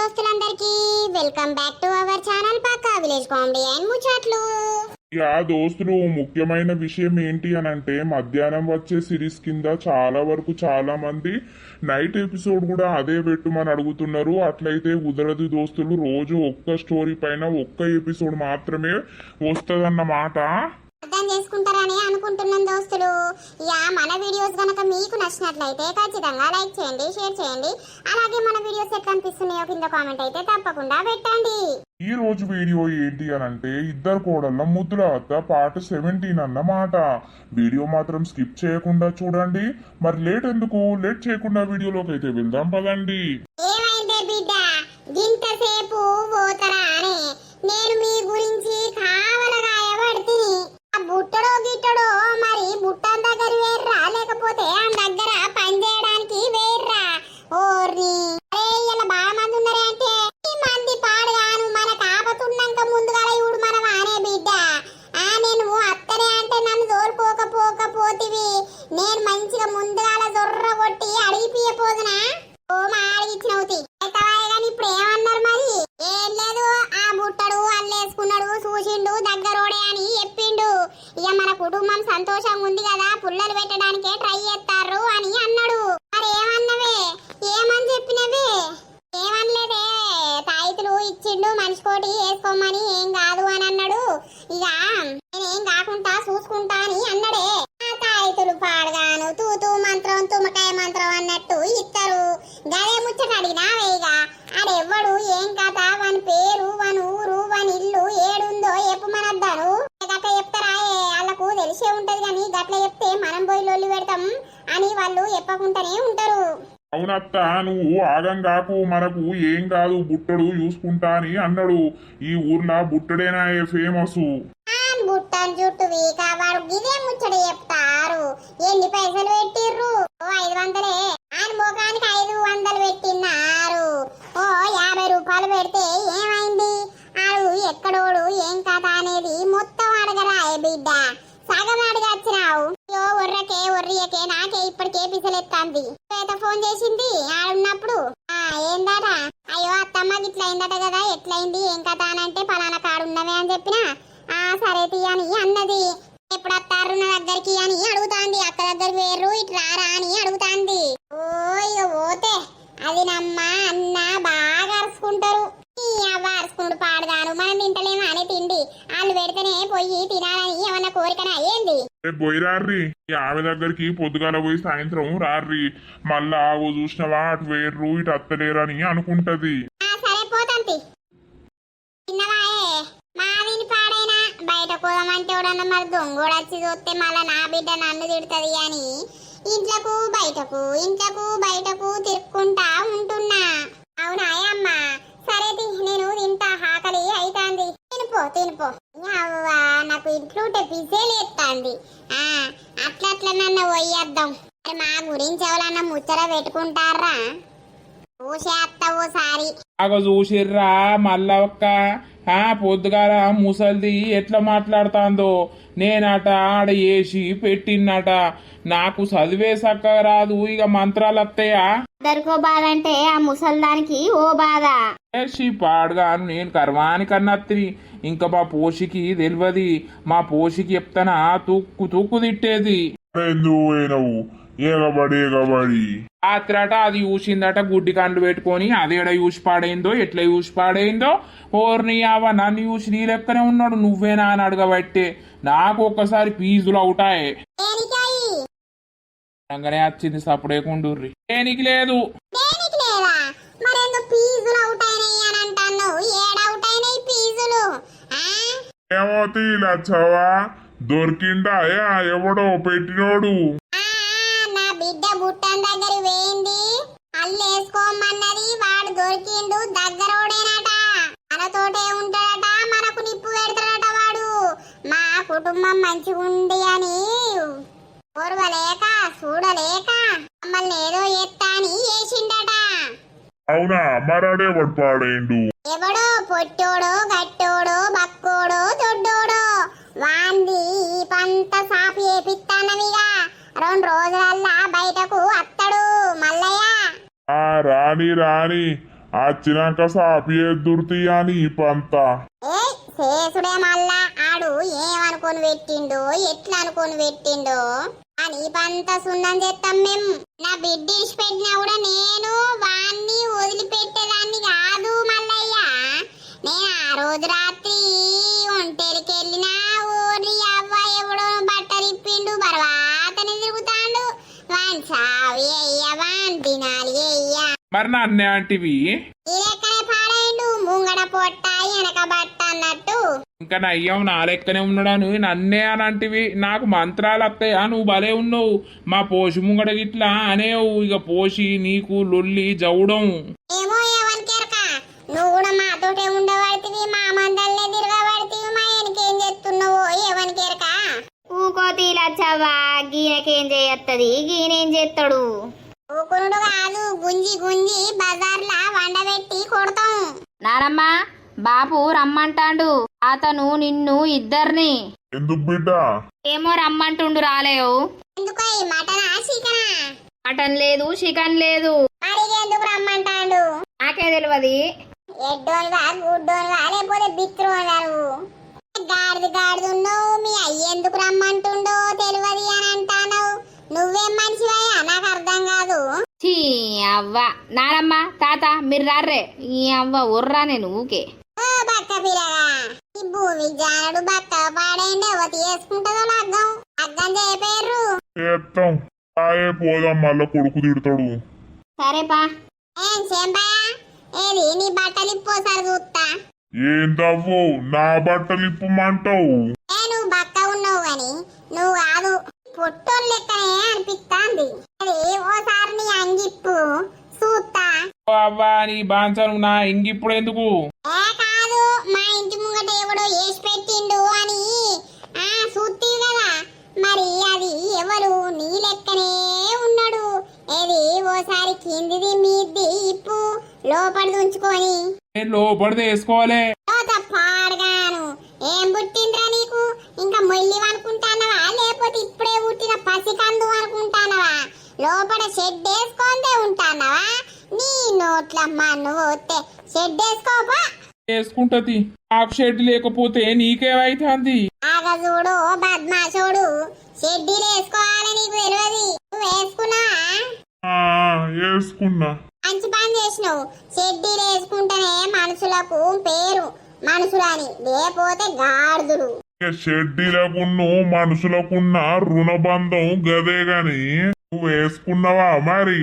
దోస్తులందరికీ welcome back to our channel పక్కా village comedy and ముచ్చట్లు. యా దోస్తులు, ముఖ్యమైన విషయం ఏంటి అని అంటే మధ్యాహ్నం వచ్చే సిరీస్ కింద చాలా వరకు చాలా మంది నైట్ ఎపిసోడ్ కూడా అదే పెట్టుమని అడుగుతున్నారు. అట్లయితే కుదరదు దోస్తులు, రోజు ఒక్క స్టోరీ పైన ఒక్క ఎపిసోడ్ మాత్రమే వస్తుందన్నమాట. అర్థం చేసుకుంటారని అనుకుంటున్నాను దోస్తులు. మన వీడియోస్ గనక మీకు నచ్చినట్లయితే ఖచ్చితంగా లైక్ చేయండి, షేర్ చేయండి. అలాగే మన వీడియోస్ ఎట్లా అనిపిస్తున్నాయో కింద కామెంట్ అయితే తప్పకుండా పెట్టండి. ఈ రోజు వీడియో ఏంటి అని అంటే ఇద్దరు కోడళ్ళ ముద్దుల అత్త పార్ట్ 17 అన్నమాట. వీడియో మాత్రం స్కిప్ చేయకుండా చూడండి. మరి లేట్ చేయకుండా వీడియోలోకి అయితే వెళ్దాం పదండి. ఏమైందే బిడ్డ, గింతసేపు పోతారా అని నేను మీ గురించి కావలగాయబడితిని. ఆ బుట్టడో గిట్టడో మరి బుట్టం దగ్గర వేర్రా, లేకపోతే ఆ దగ్గర పని చేయడానికి వేర్రా. ఓర్ని ఇలా బాగా మంది ఉన్నారే అంటే ఈ మంది పాడుగాను మన కాపతున్నాక ముందుగా ఇవుడు మనం ఆనే బిడ్డ. నేను అత్తనే అంటే నన్ను తోలుకోకపోతివి. నేను మంచిగా ముందుగాల జొర్ర కొట్టి అడిగిపోదునా? ఓ మా అడిగిచ్చినవుతి కానీ ఇప్పుడు ఏమన్నారు మరి? ఏం లేదు, ఆ బుట్టడు అల్లేసుకున్నాడు, చూసిండు, దగ్గరోడే అని చెప్పిండు. ఇక మన కుటుంబం సంతోషంగా ఉంది కదా, పుల్లలు పెట్టడానికే ట్రై చేస్తారు అని అన్నాడు. మరి ఏమన్నవే? ఏమని చెప్పినవే? ఏమనలేదే, తాయితులు ఇచ్చిండు, మనిషికోటి వేసుకోమని, ఏం కాదు అని అన్నాడు. ఇక నేనేం కాకుండా చూసుకుంటా అని అన్నాడే. ఆ తాయితులు పాడగాను తూతూ మంత్రం తుమ్మకాయ మంత్రం అన్నట్టు ఇస్తారు. గదే ముచ్చట అడిగినా వేయిగా ఆడెవ్వడు, ఏం కథ, వాని పేరు, వాని ఊరు, వాని ఇల్లు ఏడుందో చెప్పమనద్దాను. గట్ల చెప్తారా? వాళ్ళకు తెలిసే ఉంటది కానీ గట్ల చెప్తే మనం పోయి లొల్లి పెడతాం అని వాళ్ళు చెప్పకుండానే ఉంటారు. అవునత్త, నువ్వు ఆగంగాకు, మనకు ఏం కాదు, బుట్టడు చూసుకుంటా అని అన్నాడు. ఈ ఊర్లో బుట్టడేనా ఫేమస్. బుట్టన్ జుట్టు వీక వాడు గిదే ముచ్చట చెప్తారు. ఎన్ని పైసలు పెట్టిర్రు? 500. ఆయన ముఖానికి 500 పెట్టినారు. 50 రూపాయలు పెడితే ఏమైంది? ఆడు ఎక్కడోడు, ఏం కథ అనేది మొత్తం అడగరా బిడ్డ. సగం అడగచ్చినావు. ఒర్రియకే నాకే ఇప్పటికే పిసలెత్తాంది. ఫోన్ చేసింది ఆడున్నప్పుడు. ఏందట? అయ్యో అత్తమ్మ గిట్లా అయిందట కదా, ఎట్లయింది, ఏం కథ అని అంటే పలానా కాడున్నవే అని చెప్పినా. సరే తీయని అన్నది. ఎప్పుడు వస్తారు నా దగ్గరికి అని అడుగుతాంది. అక్క దగ్గరికి వేరు, ఇటు రారా అని అడుగుతాంది. ఇక పోతే అది నమ్మ అన్న బాగా అరుచుకుంటారు. అరుచుకుంటూ పాడదాను, మనం తింటలేమా అని తిండి వాళ్ళు పెడితేనే పోయి తినాలని ఏమన్నా కోరికనా ఏంది? పోయి రార్రి, ఆమె దగ్గరికి పొద్దుగాల పోయి సాయంత్రం రార్రి. మళ్ళా ఓ చూసినవా అటు వేర్రు ఇటు అత్తలేరని అనుకుంటది. సరే పోతాంతి. తిన్నవాయే మావిని పాడైనా బయట కోదమంటే ఎవడన్నా మరి దొంగోడు వచ్చి చూస్తే మళ్ళా నా బిడ్డ నన్ను తిడుతుంది అని ఇంట్లకు బయటకు తిరుక్కుంటా ఉంటున్నా. అవునా అమ్మ? సరే నేను తింటా, ఆకలి అయితాంది. తినిపో. అవ్వా, నాకు ఇంట్లో పిజ్జేలు ఎత్తాంది. అట్లా నన్ను పోయేద్దాం. మరి మా గురించి ఎవరన్నా ముచ్చట పెట్టుకుంటారా? ఓసారి చూసిర్రా మళ్ళా ఒక్క పొద్దుగాల ముసల్ది ఎట్లా మాట్లాడుతాందో. నేనట ఆడ వేసి పెట్టినట, నాకు చదివే చక్కగా రాదు, ఇక మంత్రాలు వస్తాయా? అందరికో బాధ అంటే ఆ ముసల్దానికి ఓ బాధ. వేసి పాడుగాను నేను కర్వానికన్నత్తిని. ఇంకా మా పోషికి తెలియదు. మా పోషికి చెప్తానా తుక్కు తిట్టేది. ఏగబడి రాత్రట అది చూసిందట, గుడ్డి కండ్లు పెట్టుకొని. అదేడ చూసి పాడైందో, ఎట్లా చూసి పాడైందో. ఓర్ని అవ నన్ను చూసి నీ లెక్కనే ఉన్నాడు, నువ్వేనా అని అడగబట్టే నాకు ఒక్కసారి ఫీజులు అవుతాయి. అనగానే వచ్చింది సప్పుడేకుండ్రి. దేనికి లేదు. ఏమో తీలచ్చవా, దొరికిండా ఎవడో పెట్టినోడు. బిడ్డ బుట్టం దగ్గర వేయింది, అల్లేసుకోమన్నది, వాడు దొరికిండు, దగ్గరోడేనట, మనతోటే ఉంటాడట, మనకు నిప్పు పెడతాడట. వాడు మా కుటుంబం మంచిగుండి అని ఓర్వలేక చూడలేక మమ్మల్ని ఏదో ఎత్తా అని వేసిండట. అవునా? మరాడే పాడైండు. ఎవడో పొట్టోడో గట్టోడో బక్కోడో దొడ్డోడో వాంది ఈ పంట సాపు ఏపిస్తానవిగా 2 రోజులల్లా బయటకు అత్తడు మల్లయ్య. రాని వచ్చినాక సాపి ఎదురుతీ అని ఈ పంత ఏ శేషుడే మళ్ళా ఆడు ఏమనుకొని పెట్టిండో ఎట్లా అనుకొని పెట్టిండో అని పంత సున్నం చేస్తాం మేము. నా బిడ్డ పెట్టినా కూడా నేను వాణ్ణి వదిలిపెట్టేదాన్ని కాదు మల్లయ్య. నేను ఆ రోజు రాత్రి ఒంటరికి వెళ్ళినా ఓరి అవ్వ ఎవడో బట్టలు ఇప్పిండు బర్వాతని తిరుగుతాండు. వాణి సావి అయ్యా వాణి తినాలి అయ్యా. మరి నన్నే అంటివి ఈ లెక్కనే పాడైండు ముంగడ పొట్ట వెనక బట్ట అన్నట్టు. ఇంకా నయ్యం నా లెక్కనే ఉన్నాడాను నన్నే అని అంటివి. నాకు మంత్రాలు వస్తాయా? నువ్వు భలే ఉన్నావు. మా పోషి ముంగడ గిట్లా అనేవు. ఇక పోషి నీకు లొల్లి జవుడం ఏమో ఏమనికెరక నువ్వు కూడా మాతోటే ఉండబడితివి మా మందల్నే తిరగబడితివి మా వెనకేం చేస్తున్నావో ఏమనికెరక. ఊకోతి లచ్చవ్వా గీనకేం చేయత్తది గీనేం చేస్తాడు. ఊకునుడు కాదు గుంజి గుంజి బజార్లా వండబెట్టి కొడతాం. నానమ్మ బాపు రమ్మంటాండు. అతను నిన్ను ఇద్దరిని ఎందుకు బిడ్డ? ఏమో రమ్మంటుండు రాలేవు. ఎందుకో ఈ మటనా చికెనా? మటన్ లేదు చికెన్ లేదు. అడిగి ఎందుకు రమ్మంటాడు? నాకే తెలియదు. ఎడ్డోన్వా గుడ్డోన్వా లేకపోతే బిత్రోన్వా నువ్వు? గాడిది గాడిదున్నావు మీ అయ్య ఎందుకు రమ్మంటుండో తెలియదు అని అంటావు. నువ్వేం మనిషివయ్యా నాకు అర్థం కాదు. చీ అవ్వ నానమ్మ తాత మీరు రార్రే. ఈ అవ్వ ఉర్రా నేను ఊకే. ఓ బక్క పిల్లగా ఈ భూమి జానడు బక్క పాడేండి ఎవతి వేసుకుంటుందో లగ్గం లగ్గం చేయలేరు. చేస్తాం ఆయే పోదాం మళ్ళా కొడుకు తిడతాడు. సరేపా. ఏం చెంపయా ఏది నీ బట్టలు ఇప్పోసారి చూస్తా. ఏందవ్వు నా బట్టలు ఇప్పమంటావు? నువ్వు బక్క ఉన్నావు గాని నువ్వు కాదు పొట్టోళ్ళు లెక్కనే అనిపిస్తాంది. అది ఓసారి నీ అంగిప్పు చూస్తా. ఓ అవ్వా నీ బాంచను నా ఇంగిప్పుడు ఎందుకు? ఏ కాదు మా ఇంటి ముంగట ఎవడో వేసి పెట్టిండు అని చూస్తీవి కదా. మరి అది ఎవరు నీ లెక్కనే ఉన్నాడు. ఏది ఓసారి కిందిది మీది ఇప్పు లోపలిది ఉంచుకొని. నేను లోపలిది వేసుకోవాలి. పాడగాను ఏం పుట్టిండ్రా నీకు? ఇంకా మొయ్యి అనుకుంటానవా లేకపోతే ఇప్పుడే పుట్టిన పసికందు అనుకుంటానవా? లోపల షెడ్ వేసుకొందే ఉంటానవా? నీ నోట్ల మన్ను పోతే షెడ్ వేసుకోపా. వేసుకుంటది. ఆకు షెడ్ లేకపోతే నీకేమైతుంది? ఆగ చూడు బద్మాషోడు షెడ్డీలు వేసుకోవాలి నీకు తెలియదు. నువ్వు వేసుకున్నావా? వేసుకున్నా. మంచి పని చేసినావు. షెడ్డీలు వేసుకుంటేనే మనుషులకు పేరు మనుషులని లేకపోతే గాడిదులు. షెడ్డీలకున్ను మనుషులకున్న రుణబంధం గదే గాని నువ్వు వేసుకున్నావా మరి?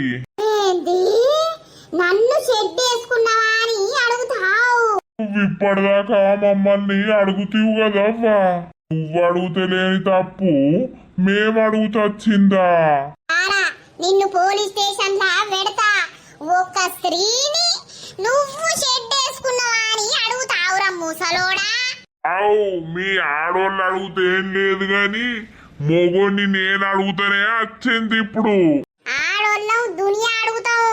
ఏంది నన్ను షెడ్ వేసుకున్నావా అని అడుగుతావు? నువ్వు ఇప్పటిదాకా మమ్మల్ని అడుగుతీవు కదవ్వా. నువ్వు అడుగుతలేని తప్పు మేము అడుగుతొచ్చిందా? నిన్ను పోలీస్ స్టేషన్ లా పెడతా. ఒక స్త్రీని నువ్వు షెడ్ వేసుకున్నావా అని అడుగుతావురా ముసలోడా. అవు మీ ఆడోళ్ళు అడిగితే ఏం లేదు గాని మొగోని నేను అడుగుతానే వచ్చింది ఇప్పుడు. ఆడోళ్ళం దునియా అడుగుతావు.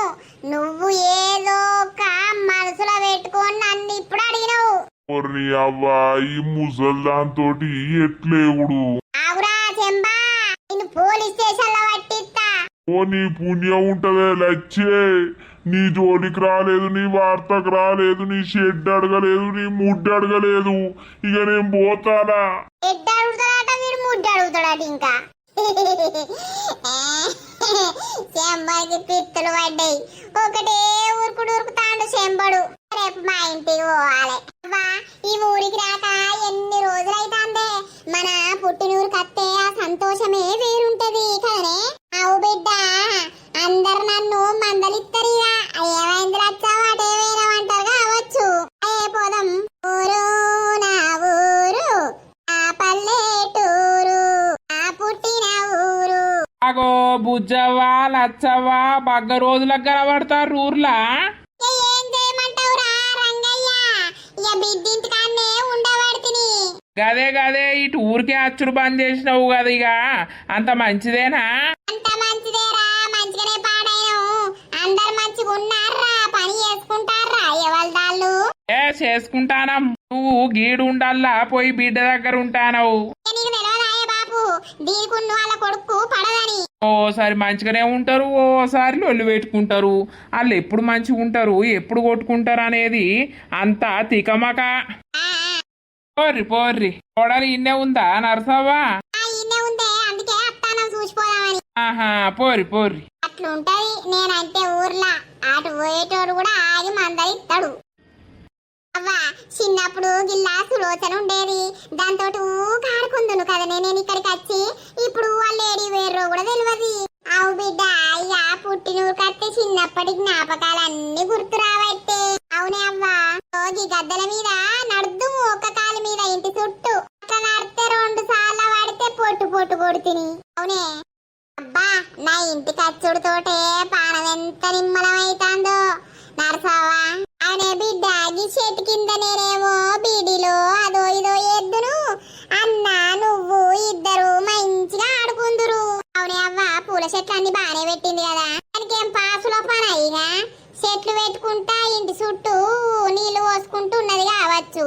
నువ్వు ఏదో ఒక మనసులో పెట్టుకొని నన్ను ఇప్పుడు అడిగినావు. ఒర్రి అవ్వా ఈ ముసల్ దాంతోటి ఎట్లేవుడు. ఆవురా చెంబా నిన్ను పోలీస్ స్టేషన్ లో పట్టిస్తా. ఓ నీ పుణ్యం ఉంటదే లచ్చే. నీ జోలికి రాలేదు, నీ వార్తకు రాలేదు, నీ షెడ్ అడగలేదు, నీ ముడ్డు అడగలేదు. ఇక నేను పోతానా? ఎడ్డు అడుగుతాడట వీడు ముడ్డు అడుగుతాడట. ఇంకా చెంబడికి పిత్తులు పడ్డాయి. ఒకటే ఉరుకుడు ఉరుకుతాడు చెంబడు. రేపు మా ఇంటికి పోవాలి. అవ్వా ఈ ఊరికి రాక ఎన్ని రోజులైతాందే. మన పుట్టినూరు కత్తే ఆ సంతోషమే వేరుంటది కదనే. అవు బిడ్డ అందరు నన్ను మందలిత్తరు. ఇక ఏమైంది వచ్చావు అటే వేరమంటారు కావచ్చు. అయ్యే పోదాం. ఊరు నా ఊరు ఆ పల్లెటూరు ఆ పుట్టిన ఊరు. అగో బుజ్జవ్వా లచ్చవ్వా బగ్గ రోజులకు కనబడతారు ఊర్లా. ఏం చేయమంటావురా రంగయ్య? ఇక బిడ్డింటి కాన్నే ఉండబడితిని. గదే గదే ఇటు ఊరికే అచ్చుడు బంద్ చేసినావు కదా. ఇక అంత మంచిదేనా? అంత మంచిదేరా మంచిగానే పాడైనావు. అందరు మంచిగా ఉన్నారా? పని చేసుకుంటారా ఎవరి దాళ్ళు? చేసుకుంటానం. నువ్వు గీడు ఉండాలా పోయి బిడ్డ దగ్గర ఉంటానవు. నీకు తెలియదాయే బాపు దీనికున్ను వాళ్ళ కొడుకు పడదని. ఓసారి మంచిగానే ఉంటారు, ఓసారి లొల్లి పెట్టుకుంటారు. వాళ్ళు ఎప్పుడు మంచిగా ఉంటారు ఎప్పుడు కొట్టుకుంటారు అనేది అంతా తికమక. పోర్రి పోర్రి కోడలు ఇన్నే ఉందా నరసవ్వా? ఈయనే ఉందే, అందుకే అత్తానం చూసిపోదామని. ఆహా పోర్రి పోర్రి. అట్లుంటది. నేనంటే ఊర్లా అటు పోయేటోడు కూడా ఆగి మందలిస్తాడు. అవ్వా చిన్నప్పుడు గిల్లా సులోచన ఉండేది, దాంతో కాడుకుందును కదా నేను ఇక్కడికి వచ్చి. ఇప్పుడు వాళ్ళు ఏడి వేర్రో కూడా తెలియదు. అవు బిడ్డ, అయ్యా పుట్టినూరు కట్టే చిన్నప్పటి జ్ఞాపకాలన్నీ గుర్తు రావట్టే. అవునే అవ్వా, ఈ గద్దెల మీద నడుద్దు, ఒక్క కాలు మీద ఇంటి చుట్టూ అట్లా నడితే 2 సార్లు పడితే పొట్టు పొట్టు కొడుతుని. అవునే అబ్బా, నా ఇంటి కచ్చుడుతోటే పానం ఎంత నిమ్మలమైతాందో నరసావా. అనే బిడ్డ, ఈ చెట్టు కింద నేనేమో బీడిలో అదో ఇదో ఎద్దును, అన్న నువ్వు ఇద్దరు మంచిగా ఆడుకుందురు. అవునే అవ్వ, పూల చెట్లు అన్ని బాగానే పెట్టింది కదా, దానికేం పాసులో పని అయినా చెట్లు పెట్టుకుంటా ఇంటి చుట్టూ నీళ్లు పోసుకుంటూ ఉన్నది కావచ్చు.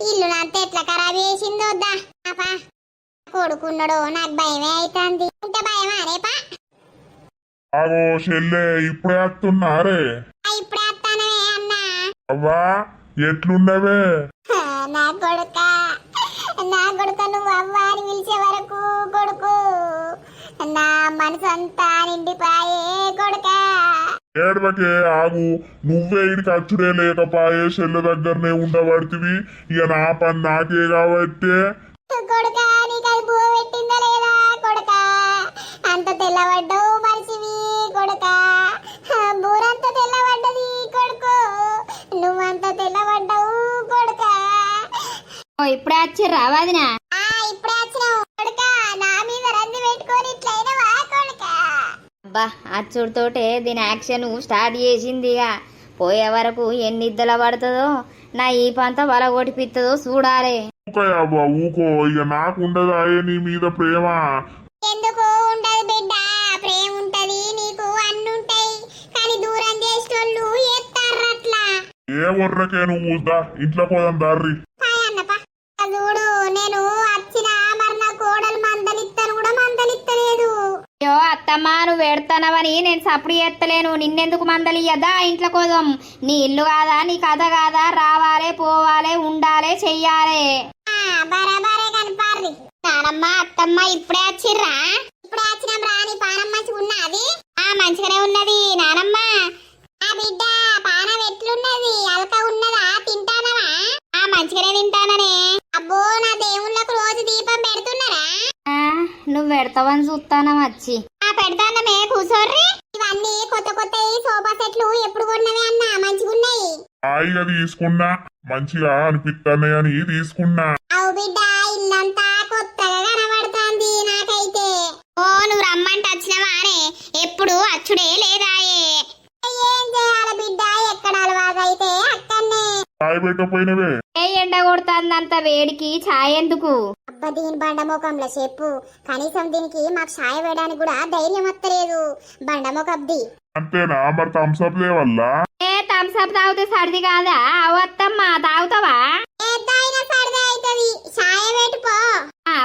ఇల్లు నాంత ఎట్లా ఖరాబ్ చేసిందో వద్దా పాపా. కొడుకున్నాడు, నాకు భయమే అవుతుంది. ఉంటే భయమా రేపా? ఆగో చెల్లె, ఇప్పుడే వస్తున్నారే. ఇప్పుడే వస్తానవే అన్నా. అవ్వా ఎట్లున్నవే? నా కొడుక, నా కొడుక, నువ్వు అవ్వ అని పిలిచే వరకు కొడుకు నా మనసు అంతా నిండిపాయే కొడుక. ఏడవకే, ఆగు. నువ్వే ఇడికి అచ్చుడే లేకపాయే, చెల్లె దగ్గరనే ఉండబడితివి. ఇక నా పని నాకే కాబట్టి. కొడుక, నీకు అది బువ్వ పెట్టిందా లేదా కొడుక? అంత తెల్లబడ్డావు మనిషివి కొడుక, బూరంత తెల్లబడ్డది కొడుకు, నువ్వంత తెల్లబడ్డావు కొడుక. ఇప్పుడే వచ్చిర్రా వదినా? ఇప్పుడే వచ్చినావు కొడుక. నా మీద రంది పెట్టుకొని ఇట్లయినవా కొడుక? అబ్బా, అచ్చుడితోటే దీని యాక్షన్ స్టార్ట్ చేసింది. ఇక పోయే వరకు ఎన్ని ఇద్దల పడుతుందో, నా ఈ పంత వల కొట్టిపిస్తుందో చూడాలి. ఊకో ఊకో, ఇక నాకు ఉండదాయే నీ మీద ప్రేమ. ఎందుకు ఉండదు బిడ్డ, ప్రేమ ఉంటది నీకు, అన్నుంటాయి. కానీ దూరం చేసేటోళ్ళు ఎత్తారు అట్లా. ఏ వర్రకే నువ్వు ఇంట్లో పోదాం దారి. చూడు, నేను వచ్చిన మరి నా కోడలు మందలిస్తాను కూడా మందలిస్తలేదు. అయ్యో అత్తమ్మ, నువ్వు పెడతానవని నేను సప్పుడు చేస్తలేను. నిన్నెందుకు మందలియ్యదా? ఇంట్లో కోసం నీ ఇల్లు కాదా, నీ కథ కాదా? రావాలే పోవాలే ఉండాలే చెయ్యాలే. బరాబరే కనపారి. నానమ్మ అత్తమ్మ ఇప్పుడే వచ్చిర్రా? ఇప్పుడే వచ్చినాం రా. నీ పానం మంచిగా ఉన్నది? మంచిగానే ఉన్నది నానమ్మ. బిడ్డ, పానం ఎట్లున్నది? అలక ఉన్నదా? తింటానవా? మంచిగానే తింటాననే. అబ్బో, నా దేవుళ్ళకు రోజు దీపం పెడుతున్నారా? నువ్వు పెడతావని చూస్తానా వచ్చి. పెడతానమే, కూసోర్రి. ఇవన్నీ కొత్త కొత్త సోఫా సెట్లు ఎప్పుడు కొన్నవే అన్నా? మంచిగున్నాయి. హాయిగా తీసుకున్నా, మంచిగా అనిపిస్తానే అని తీసుకున్నా. అవు బిడ్డ, ఇల్లంతా కొత్తగా కనబడుతుంది నాకైతే. నువ్వు రమ్మంటే వచ్చినవా అనే? ఎప్పుడు అచ్చుడే లేదాయే. ఏం చేయాలి బిడ్డ, ఎక్కడ అలవాటైతే అక్కడనే. ఛాయ్ పెట్టకపోయినవే? ఏ ఎండ కొడుతుందంత వేడికి ఛాయ్ ఎందుకు? అబ్బా, దీని బండ ముఖంలో చెప్పు. కనీసం దీనికి మాకు ఛాయ్ వేయడానికి కూడా ధైర్యం వస్తలేదు. బండ ముఖబ్ది అంతేనా? మరి థమ్స్అప్ లేవల్లా? ఏ థమ్స్అప్ తాగితే సర్ది కాదా? అవత్తమ్మ తాగుతావా? ఏదైనా సరదా అవుతుంది. ఛాయ్ పెట్టుపో.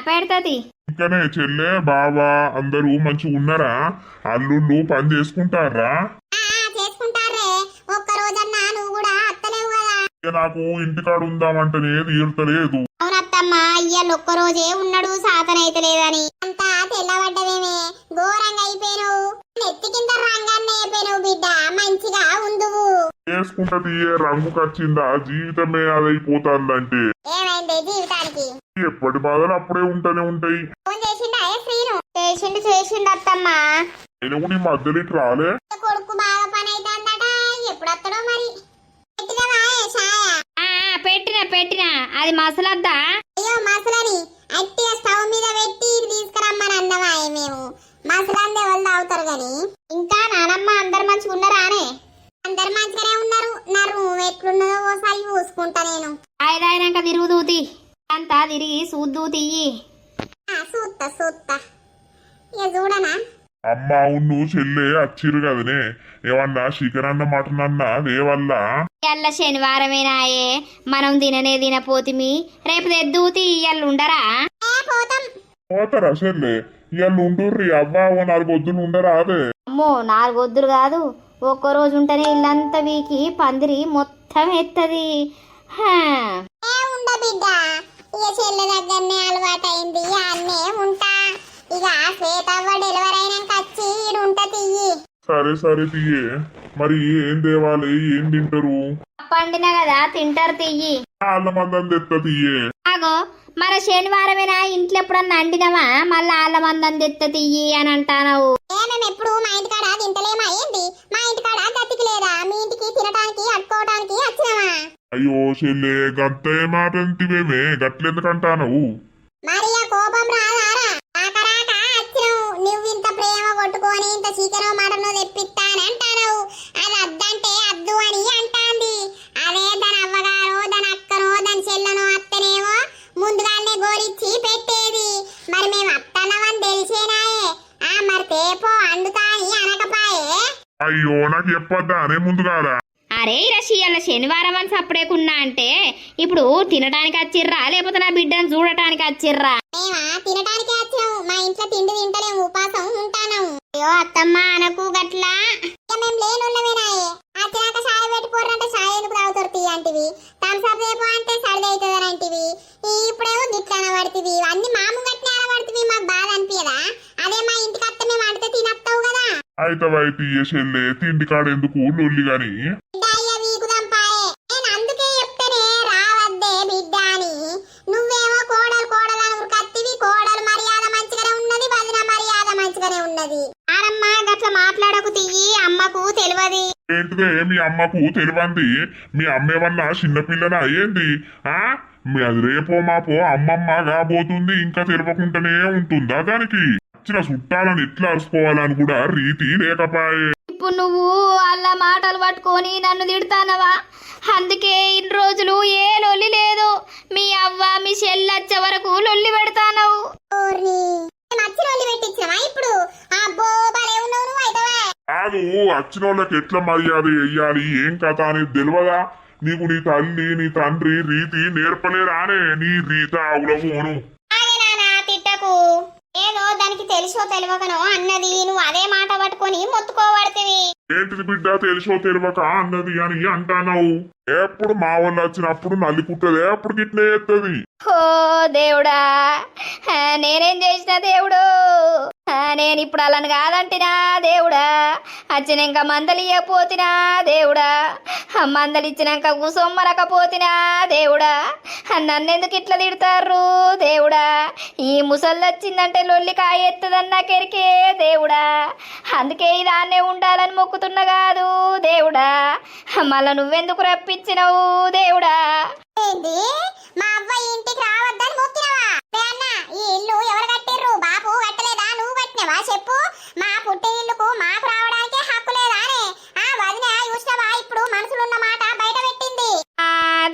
పెడతది. ఇంకనే చెల్లె బావా అందరూ మంచిగా ఉన్నారా? అల్లుళ్ళు పని చేసుకుంటారా? చేసుకుంటారే. ఒక్క రోజన్నా నువ్వు కూడా అత్తలేవు కదా. ఇక నాకు ఇంటికాడ ఉందామంటేనే తీరుతలేదు. అవునత్తమ్మ, ఇయ్యాల ఒక్క రోజే ఉన్నాడు, సాతనైతే లేదని. అంతా తెల్లబడ్డవేమే, ఘోరంగా అయిపోయినావు. నెత్తి కింద రంగాన్ని అయిపోయినావు బిడ్డ. మంచిగా ఉందువు. చేసుకుంటా తీయే రంగు కచ్చిందా? జీవితమే అదైపోతాందంటే ఏమైంది జీవితానికి? ఎప్పటి బాధలు అప్పుడే ఉంటూనే ఉంటాయి. ఫోన్ చేసిండా శ్రీను? చేసిండు అత్తమ్మ. నేను నీ మధ్యలో ఇటు రాలే. కొడుకు బాగా పని అవుతుందట. ఎప్పుడు వస్తాడో మరి. పెట్టినా అది మసలద్దా? అయ్యో మసలని అట్టిగా స్టవ్ మీద పెట్టి తీసుకురమ్మని అన్నమా? మేము మసలందే వాళ్ళు తాగుతారు గాని. ఇంకా నానమ్మ అందరు మంచిగా ఉన్నారానే? అందరు మంచిగానే ఉన్నారు. నా రూమ్ ఎట్లున్నదో ఓసారి చూసుకుంటా నేను. అయినాక తిరుగుదూతి అంతా తిరిగి చూద్దూ తీయి. చూస్తా ఇక చూడనా? అమ్మ అవును చెల్లె వచ్చిరు కదనే, ఏమన్నా చికెన్ అన్న మటన్ అన్న దేవల్లా? ఇయ్యాల శనివారమేనాయే, మనం తిననే తినపోతిమి. రేపు తెద్దూతి ఇయ్యాలు ఉండరా? పోతాం. పోతారా చెల్లె ఇవాళ ఉండుర్రి అవ్వ ఓ 4 పొద్దులు ఉండరా అదే అమ్మో 4 వద్దులు కాదు, ఒక్కరోజు ఉంటేనే ఇల్లంతా వీకి పందిరి మొత్తం ఎత్తది. హా. ఏ ఉండ బిడ్డ, ఇక చెల్లె దగ్గరనే అలవాటైంది, అన్నే ఉంటా. ఇక శ్వేతవ్వ డెలివరీ అయినాక వచ్చి ఈడుంట తియ్యి. సరే సరే తీయే. మరి ఏం తేవాలి, ఏం తింటారు? పండిన కదా తింటారు తియ్యి. వాళ్ళ మందం తెత్త తీయే. ఆగో మన శనివారమేనా ఇంట్లో ఎప్పుడన్నా అండినవా మళ్ళా ఆళ్ళ మందం తెత్త తియ్యి అని అంటానవు. మేము ఎప్పుడు మా ఇంటికాడ తింటలేమా ఏంది? మా ఇంటికాడ గతికి లేదా? మీ ఇంటికి తినటానికి అట్టుకోవటానికి వచ్చినామా? అయ్యో చెల్లె గంత మాట అంటివేమే, గట్లెందుకంటాను? మరి ఆ కోపం రాదారా? రాక వచ్చినావు. నువ్వు ఇంత ప్రేమ కొట్టుకొని ఇంత చికెనో మటనో తెప్పిస్తానంటావు. అది అద్దంటే అద్దు అని అంటాంది. అదే దాని అవ్వగారో దాని అక్కనో దాని చెల్లనో అత్తనేమో ముందుగానే గోరిచ్చి పెట్టేది. మరి మేము అత్తన్నమని తెలిసేనాయే. మరి తేపో అండుతా అని అనకపాయే. అయ్యో నాకు చెప్పొద్దా అనే ముందుగారా? అరే రషియాల శనివారం అని సప్పుడేకున్నా అంటే ఇప్పుడు తినడానికి వచ్చిర్రా లేకపోతే నా బిడ్డను చూడటానికి వచ్చిర్రా? మేమా తినటానికి వచ్చినాము. మా ఇంట్లో తిండి తింటలేము, ఉపాసం ఉంటాను. అయ్యో అత్తమ్మ అనకు గట్లా. ఇక మేము లేనున్నవేనాయే. వచ్చినాక సాయ పెట్టుకోరంటే సాయ ఎందుకు తాగుతారు తీయంటివి, థమ్స్అప్ రేపు అంటే సర్ది అవుతుంది అంటివి. ఇప్పుడేమో గిట్ల అనబడుతుంది. అన్ని మాము గట్టిన అనబడుతుంది. మాకు బాధ అనిపించదా? అదే మా ఇంటికి అత్త మేము అడితే తినస్తావు కదా. అయితే తీయే చెల్లె, తిండి కాడెందుకు లొల్లి గాని. బిడ్డ వీకుదంపాయే. నేను అందుకే చెప్తానే రావద్దే బిడ్డ అని. నువ్వేమో కోడలు కోడలు అని ఉరికత్తివి. కోడలు మర్యాద మంచిగానే ఉన్నది, వదిన మర్యాద మంచిగానే ఉన్నది. ఆరమ్మ గట్ల మాట్లాడకు తియ్యి, అమ్మకు తెలియదు. ఏంటిదే మీ అమ్మకు తెలివంది? మీ అమ్మేమన్నా చిన్నపిల్లనా అయ్యింది? మీ అది రేపో మాపో అమ్మమ్మ కాబోతుంది, ఇంకా తెలియకుండానే ఉంటుందా దానికి? వచ్చిన చుట్టాలను ఎట్లా అరుచుకోవాలని కూడా రీతి లేకపాయే. ఇప్పుడు నువ్వు వాళ్ళ మాటలు పట్టుకొని నన్ను తిడతానవా? అందుకే ఇన్ని రోజులు ఏ లొల్లి లేదు. మీ అవ్వ మీ చెల్లొచ్చే వరకు లొల్లి పెడతానవు. ఇప్పుడు అబ్బో భలే ఉన్నావు నువ్వు అయితే. కాదు, వచ్చిన వాళ్ళకి ఎట్లా మర్యాద చెయ్యాలి, ఏం కథ అనేది తెలియదా నీకు? నీ తల్లి నీ తండ్రి రీతి నేర్పలేరానే? నీ రీత ఆవులవును. తిట్టకు. ఏదో దానికి తెలుసో తెలియకనో అన్నది. నువ్వు అదే మాట పట్టుకొని మొత్తుకోబడుతుంది. ఏంటిది బిడ్డ తెలుసో తెలియక అన్నది అని అంటావు? ఎప్పుడు మా వాళ్ళు వచ్చినప్పుడు నల్లి పుట్టదే, అప్పుడు గిట్నే ఎత్తది. ఓ దేవుడా, నేనేం చేసిన దేవుడు? నేను ఇప్పుడు అలాని కాదంటినా దేవుడా? వచ్చినాక మందలు ఇవ్వపోతినా దేవుడా? మందలు ఇచ్చినాక కూసొమ్మనకపోతినా దేవుడా? నన్నెందుకు ఇట్లా తిడతారు దేవుడా? ఈ ముసళ్ళు వచ్చిందంటే లొల్లి కాయ ఎత్తదన్న కెరికే దేవుడా. అందుకే ఇదాన్నే ఉండాలని మొక్కుతున్నా కాదు దేవుడా. మళ్ళా నువ్వెందుకు రప్పించినవు దేవుడా? ఏంది మా అవ్వ ఇంటికి రావద్దని మొక్కినవా? అన్న ఈ ఇల్లు ఎవరు కట్టిర్రు? బాపు కట్టలేదా? నువ్వు కట్టినవా చెప్పు. మా పుట్టిన ఇల్లుకు మాకు రావడానికే హక్కు లేదానే? వదిన చూసినవా ఇప్పుడు మనసులున్న మాట బయట పెట్టింది.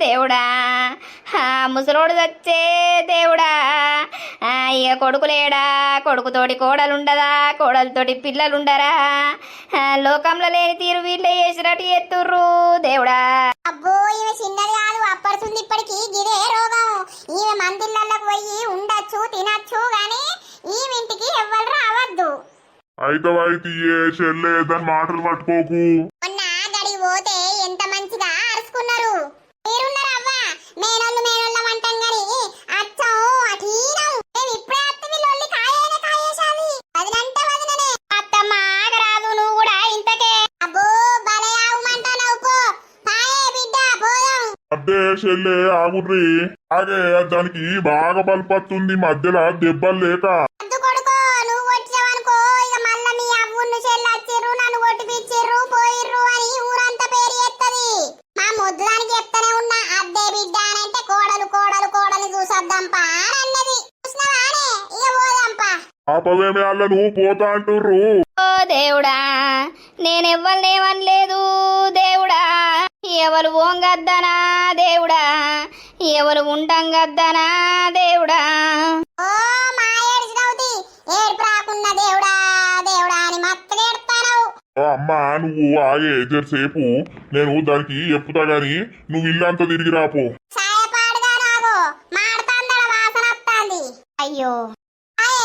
దేవుడా, ముసలోడు చచ్చే దేవుడా. ఇక కొడుకులేడా? కొడుకుతోటి కోడలుండదా? కోడలతోటి పిల్లలుండరా? లోకంలో లేని తీరు వీళ్ళే చేసినట్టు ఎత్తుర్రు దేవుడా. అబ్బో ఈమె చిన్నది కాదు, అప్పడుతుంది ఇప్పటికి గిదే రోగం. ఈమె మందిళ్ళకు పోయి ఉండొచ్చు తినచ్చు గాని ఈవింటికి ఎవ్వరు రావద్దు. అయితే చెల్లె దాని మాటలు పట్టుకోకు. మొన్న గడి పోతే ఎంత మంచిగా అరుచుకున్నారు. మీరున్నారు అవ్వ, మేనోళ్ళం అంటాం గాని అచ్చం అఠీనం. మేము ఇప్పుడే అత్తవి లొల్లి కాయేసాది. వదినంటే వదిననే. అత్తమ్మ ఆగరాదు నువ్వు కూడా ఇంతకే. అబ్బో భలే ఆవుమంటావు పో. పాయే బిడ్డ పోదాం. అబ్బే చెల్లె ఆగుర్రి. ఆగే దానికి బాగా బలపత్తుంది మధ్యలో దెబ్బలు లేక. అద్దు కొడుకో, నువ్వు వచ్చావనుకో ఇక మళ్ళా మీ అవ్వును చెల్లొచ్చిర్రు, నన్ను కొట్టిపిచ్చిర్రు, పోయిర్రు అని ఊరంతా పేరు ఎత్తది. మా ముద్దుదానికి చెప్తానే ఉన్నా, అద్దే బిడ్డ అంటే కోడలు కోడలు కోడలు చూసొద్దాంపా అన్నది. చూసినవానే? ఇక పోదాంపా. ఆపవేమే అల్ల నువ్వు పోతా అంటుర్రు. ఓ దేవుడా, నేనెవ్వరినేమనలేదు దేవుడా. ఎవరు ఓంగద్దనా దేవుడా? ఎవరు ఉండంగద్దనా దేవుడా? ఓ మా ఏడ్చినవుతి ఏడుపు రాకున్నా దేవుడా దేవుడా అని మత్తగా ఏడుతావు. అమ్మా నువ్వు ఆగే జరసేపు, నేను దానికి చెప్పుతా గాని నువ్వు ఇల్లంతా తిరిగి రాపో. సాయపాడుగా నాగో మాడతాందడ వాసన వస్తాంది. అయ్యో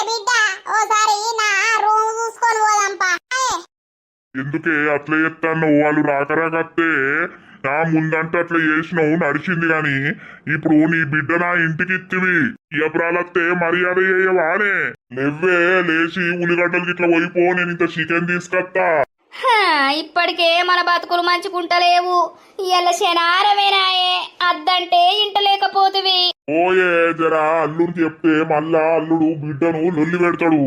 బిడ్డ ఓసారి నా రూమ్ చూసుకొని పోదాంపా ఎందుకే అట్లా చెప్తాను వాళ్ళు రాకరాకత్తే నా ముందంటే అట్లా చేసినావు నడిచింది గాని ఇప్పుడు నీ బిడ్డ నా ఇంటికి ఇత్తివి ఇయపురాలత్తే మర్యాద చేయవానే నువ్వే లేచి ఉల్లిగడ్డలకి ఇట్లా పోయిపో నేను ఇంత చికెన్ తీసుకొస్తా హా, ఇప్పటికే మన బతుకులు మంచుకుంటలేవు ఇయ్యాల శనారమేనాయే అద్దంటే ఇంట లేకపోతివి ఓయే జరా అల్లుడికి చెప్తే మళ్ళా అల్లుడు బిడ్డను లొల్లి పెడతాడు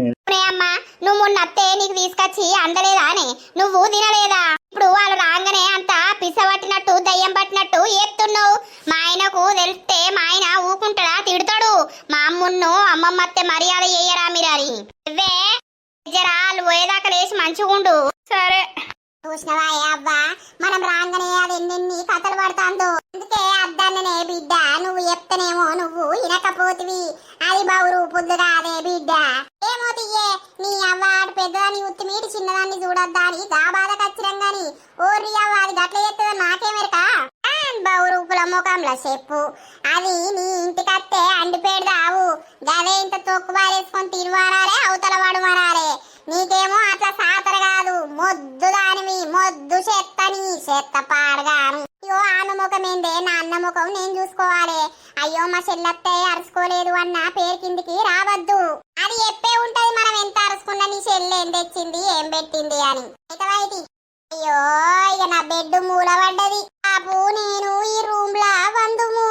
అమ్మా నువ్వు మొన్నత్తే నీకు తీసుకొచ్చి అందలేదానే నువ్వు తినలేదా ఇప్పుడు వాళ్ళు రాగానే అంత పిస పట్టినట్టు దయ్యం పట్టినట్టు ఎత్తున్నావు మా ఆయనకు తెలిస్తే మా ఆయన ఊకుంటాడా తిడతాడు మా అమ్మున్ను అమ్మమ్మత్తే మర్యాద చెయ్యరా మీరని ఇవే జరాలు పోయేదాకా లేచి మంచిగుండు సరే చూసినవా అవ్వా మనం రాగానే అది ఎన్నెన్ని కథలు పడతాందో అందుకే అద్దన్ననే బిడ్డ నువ్వు చెప్తేనేమో నువ్వు వినకపోతివి అది బౌరు పొద్దుగా అదే బిడ్డ ఏమో తియ్యే నీ అవ్వ ఆడు పెద్దదాన్ని ఉత్తి మీటి చిన్నదాన్ని చూడొద్దా అని గా బాధ ఖచ్చితం గాని ఓర్రి అవ్వ అది గట్ల చెప్తుందో నాకేమెరక బౌరూపుల ముఖంలో చెప్పు అది నీ ఇంటికత్తే అండిపేడదావు గదే ఇంత తొక్కు బారేసుకొని తిరువారాలే అవతల పడుమరాలే నీకేమో అట్లా సాతర కాదు మొద్దు దానివి మొద్దు చెత్తని చెత్త పాడగాను అయ్యో ఆమె ముఖం ఏందే నా అన్న ముఖం నేను చూసుకోవాలి అయ్యో మా చెల్లత్తే అరుచుకోలేదు అన్న పేరు కిందికి రావద్దు అది చెప్పే ఉంటది మనం ఎంత అరుచుకున్నా నీ చెల్లి ఏం తెచ్చింది ఏం పెట్టింది అని అయితే అయ్యో ఇక నా బెడ్ మూల పడ్డది పాపు నేను ఈ రూమ్ లా వందుము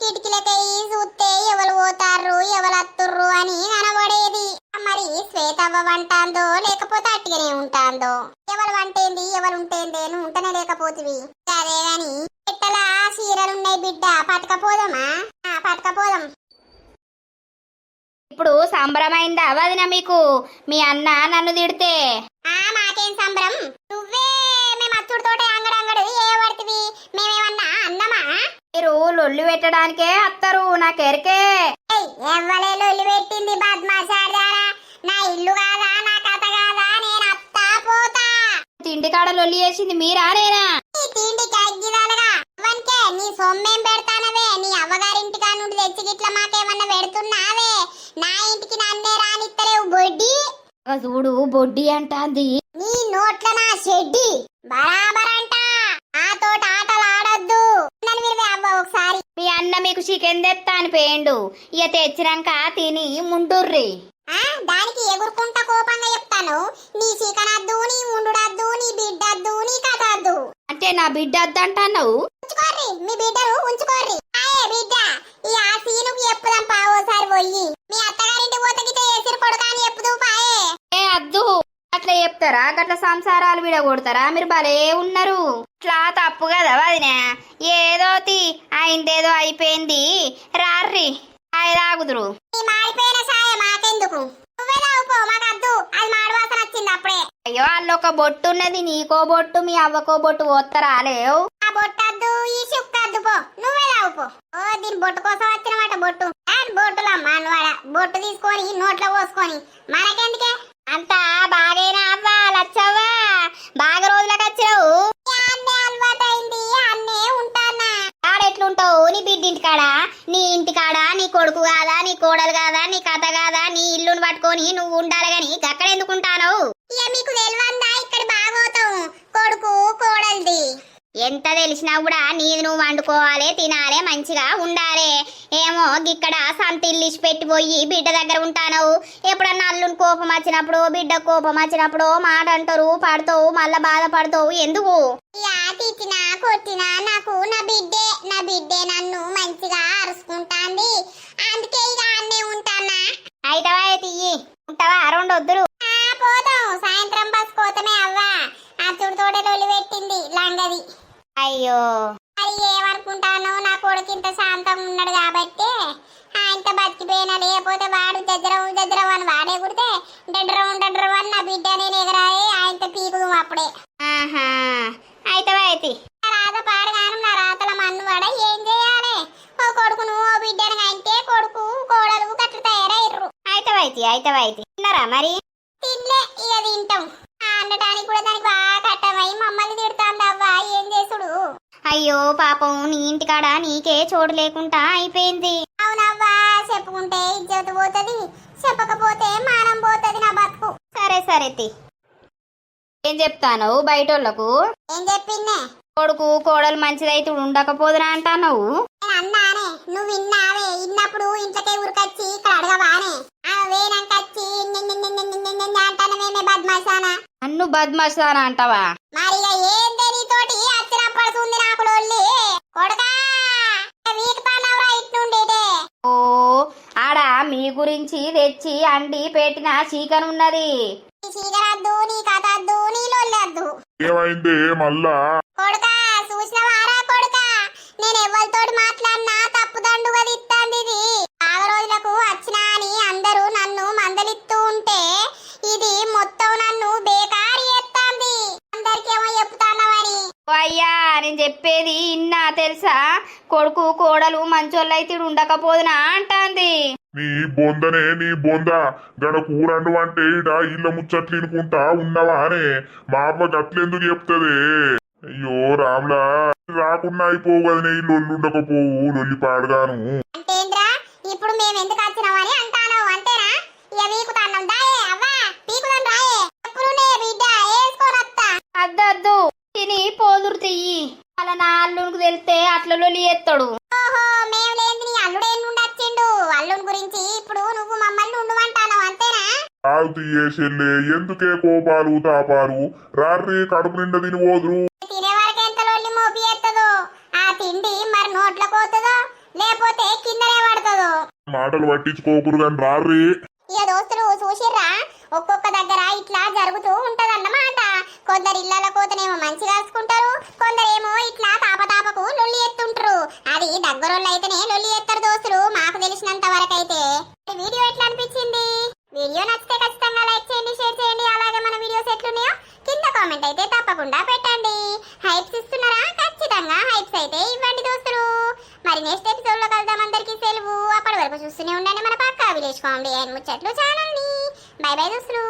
కిటికీలకై చూస్తే ఎవరు పోతారు ఎవరు అత్తుర్రు అని కనబడేది మరి శ్వేతవ్వ వంటాందో లేకపోతే అట్టిగానే ఉంటాందో ఎవరు వంటేంది ఎవరు ఉంటేంది నువ్వు ఉంటనే లేకపోతివి అదే గాని పెట్టలా చీరలున్నాయి బిడ్డ పట్టుకపోదామా పట్టుకపోదాం ఇప్పుడు సంబరమైందా వదిన మీకు మీ అన్న నన్ను తిడితే మాకేం సంబరం నువ్వే మేము అచ్చుడితోటే అంగడంగడు ఏ పడుతుంది మేమేమన్నా అన్నమా మీరు లొల్లి పెట్టడానికే అత్తరు నాకెరకే ఎవ్వలే లొల్లి పెట్టింది బద్మాషాడారా నా ఇల్లు కాదా నా కథ కాదా నేను అత్తా పోతా తిండి కాడ లొల్లి చేసింది మీరా నేనా నీ తిండి కగ్గిదాలుగా అవన్కే నీ సొమ్మేం పెడతానవే నీ అవ్వగారింటి కా నుండి తెచ్చి గిట్ల మాకేమన్నా పెడుతున్నావే నా ఇంటికి నన్నే రానిత్తలేవు బొడ్డి చూడు బొడ్డి అంటాంది నీ నోట్ల నా షెడ్డి బరాబర్ అంట నాతోటి ఆటలు ఆడొద్దు నన్ను మీరు అవ్వ ఒకసారి మీ అన్న మీకు చికెన్ తెత్తా అని పోయిండు ఇక తెచ్చినాక తిని ముండుర్రి దానికి ఎగురుకుంటా కోపంగా చెప్తాను నీ చికెన్ అద్దు నీ ఉండుడద్దు నీ బిడ్డద్దు నీ కథ అద్దు అంటే నా బిడ్డ అద్దంటున్నావు ఉంచుకోర్రి మీ బిడ్డను ఉంచుకోర్రి ఆయే బిడ్డ ఈ ఆ సీనుకు చెప్పుదాం పావోసారి పోయి మీ అత్తగారింటి పోతగితే ఎసిరి కొడుకా అని చెప్పుదు పాయే ఏ అద్దు అట్లా చెప్తారా గట్ల సంసారాలు విడగొడతారా మీరు భలే ఉన్నారు ఇట్లా తప్పు కదా వదినా ఏదోతి అయిందేదో అయిపోయింది రార్రి తాగుదురు ఈ మాడిపోయిన సాయ మాకెందుకు నువ్వే తాగుపో మాకద్దు అది మాడవాసన వచ్చింది అప్పుడే అయ్యో అల్లొక బొట్టు ఉన్నది నీకో బొట్టు మీ అవ్వకో బొట్టు పోత్తరాలేవు ఆ బొట్టద్దు ఈ చుక్కద్దు పో నువ్వే తాగుపో ఓ దీని బొట్టు కోసం వచ్చినమాట బొట్టు బొట్టులా మానవాడ బొట్టు తీసుకొని నోట్లో పోసుకొని మనకెందుకే అంతా బాగైనా అవ్వా లచ్చవ్వా బాగా రోజులకు వచ్చినావు అన్నే అలవాటైంది అన్నే ఉంటానా ఆడెట్లుంటావు నీ బిడ్డింటి కాడ నీ ఇంటి కాడ నీ కొడుకు కాదా నీ కోడలు కాదా నీ కథ కాదా నీ ఇల్లుని పట్టుకొని నువ్వు ఉండాలి గాని అక్కడ ఎందుకుంటాను ఇక మీకు తెలివందా ఇక్కడ బాగోతాం కొడుకు కోడల్ది ఎంత తెలిసినా కూడా నీది నువ్వు వండుకోవాలి తినాలే మంచిగా ఉండాలి ఏమో ఇక్కడ సంతిల్లిసి పెట్టిపోయి బిడ్డ దగ్గర ఉంటాను ఎప్పుడన్నా అల్లుని కోపం వచ్చినప్పుడు బిడ్డ కోపం వచ్చినప్పుడు మాట అంటారు పడతావు మళ్ళా బాధపడతావు ఎందుకు తిట్టినా కొట్టినా నాకు నా బిడ్డే నన్ను మంచిగా అరుచుకుంటాంది అందుకే ఇక అన్నే ఉంటానా అయితవా తీయి ఉంటావా రెండు వద్దురు పోతాం సాయంత్రం బస్ కోతమే అవ్వా అచ్చుడు తోటలోళ్ళు పెట్టింది లంగది అయ్యో అది ఏమనుకుంటాను నా కొడుకు ఇంత శాంతంగా ఉన్నాడు కాబట్టి ఆయనతో బతికిపోయినా లేకపోతే వాడు దగ్గర అని వాడే కుడితే డడ్రవం అని నా బిడ్డ నేను ఎగరాయి ఆయనతో పీకుదు అప్పుడే ఆహా అయితవా అయితే రాత పాడగాను నా రాతల మన్ను వాడ ఏం చేయాలి ఓ కొడుకును ఓ బిడ్డను అంటే కొడుకు కోడలు గట్ల తయారయ్యారు అయితవా తిన్నారా మరి తినలే ఇక తింటాం అనడానికి కూడా దానికి బాగా కట్టమై మమ్మల్ని తిడుతాంది అవ్వా ఏం చేసుడు అయ్యో పాపం నీ ఇంటికాడ నీకే చోటు లేకుండా అయిపోయింది అవునవ్వా చెప్పుకుంటే ఇజ్జత్ పోతది, చెప్పకపోతే మానం పోతది నా బతుకు. సరే సరే తి. ఏం చెప్తాను బయటోళ్ళకు? ఏం చెప్పిందే? కొడుకు కోడలు మంచిదైతే ఉండకపోదునా అంటావు. నేను అన్నానే, నువ్వు విన్నావే? ఇన్నప్పుడు ఇంట్లోకే ఊరికొచ్చి ఇక్కడ అడగవానే? వేనంకొచ్చి అంటానమేమే బద్మాసానా? నన్ను బద్మాషానా అంటావా? మరిగా ఏం నీతోటి అచ్చినప్పడుతుంది నాకు లొల్లి. కొడకా వీకుతానవరా ఇట్నుండి. ఓ ఆడ మీ గురించి తెచ్చి అండి పెట్టిన చీకన్ ఉన్నది. నీ చీకరద్దు, నీ కథద్దు, నీ లొల్లద్దు. ఏమైంది మళ్ళా? కొడకా చూసినవారా కొడకా, నేను ఎవరితోటి మాట్లాడినా తప్పుదండుగా ఇస్తాంది ఇది. బాగా రోజులకు వచ్చినా అని అందరూ నన్ను మందలిస్తూ ఉంటే ఇది మొత్తం నన్ను బేకారి చేస్తాంది. అందరికేమో చెప్తానవని. అయ్యా నేను చెప్పేది ఇన్నా తెలుసా? కొడుకు కోడలు మంచోళ్ళైతే ఉండకపోదునా అంటాంది. నీ బొందనే నీ బొంద గడ కూరండు అంటే ఇడ ఇళ్ళ ముచ్చట్లు ఇనుకుంటా ఉన్నవా అనే మా అవ్వ గట్లెందుకు చెప్తుంది? అయ్యో రామ్లా, రాకున్నా అయిపోవు కదనే ఈ లొల్లు ఉండకపోవు, లొల్లి పాడగాను. అంటేంద్రా ఇప్పుడు మేము ఎందుకు వచ్చినామని అంటాను అంతేనా? ఇక వీకుతాన్నాం దాయే అవ్వా, పీకుదాం రాయే. ఎప్పుడునే బిడ్డ వేసుకోనత్తా. అద్దద్దు తిని పోదురు తియ్యి. అలా నా అల్లునికి తెలిస్తే అట్లా లొల్లి ఎత్తాడు. ఓహో, మేము లేని నీ అల్లుడేం నుండి వచ్చిండు? అల్లుని గురించి ఇప్పుడు నువ్వు మమ్మల్ని ఉండమంటాను అంతేనా? ఆలు తీయేసెల్లే, ఎందుకే కోపాలు తాపాలు? రాత్రి కడుపు నిండా తిని పోదురు. తినే వరకు ఎంత లొల్లి మోపి ఎత్తదో, ఆ తిండి మరి నోట్లోకి పోతుందో లేకపోతే కిందనే పడుతుందో. మాటలు పట్టించుకోకురు గాని రాత్రి. ఇక దోస్తులు చూసిర్రా, ఒక్కొక్క దగ్గర ఇట్లా జరుగుతూ ఉంటదన్నమాట. కొందరు ఇళ్ళ కోతనేమో మంచిగా కాసుకుంటారు, కొందరేమో ఇట్లా తాపతాపకు లొల్లి ఎత్తుంటారు. అది దగ్గరోళ్ళు అయితేనే లొల్లి ఎత్తారు దోస్తులు, మాకు తెలిసినంత వరకు అయితే. వీడియో ఎట్లా అనిపించింది? వీడియో నచ్చితే ఖచ్చితంగా లైక్ చేయండి, షేర్ చేయండి. అలాగే మన వీడియోస్ ఎట్లున్నాయో కింద కామెంట్ అయితే తప్పకుండా పెట్టండి. హైప్స్ ఇస్తున్నారా? ఖచ్చితంగా హైప్స్ అయితే ఇవ్వండి దోస్తులు. మరి నెక్స్ట్ ఎపిసోడ్ లో కలుద్దాం. అందరికీ సెలవు. అప్పటి వరకు చూస్తూనే ఉండండి మన పక్కా విలేజ్ కామెడీ అండ్ ముచ్చట్లు ఛానల్ ని. బై బై దోస్తులు.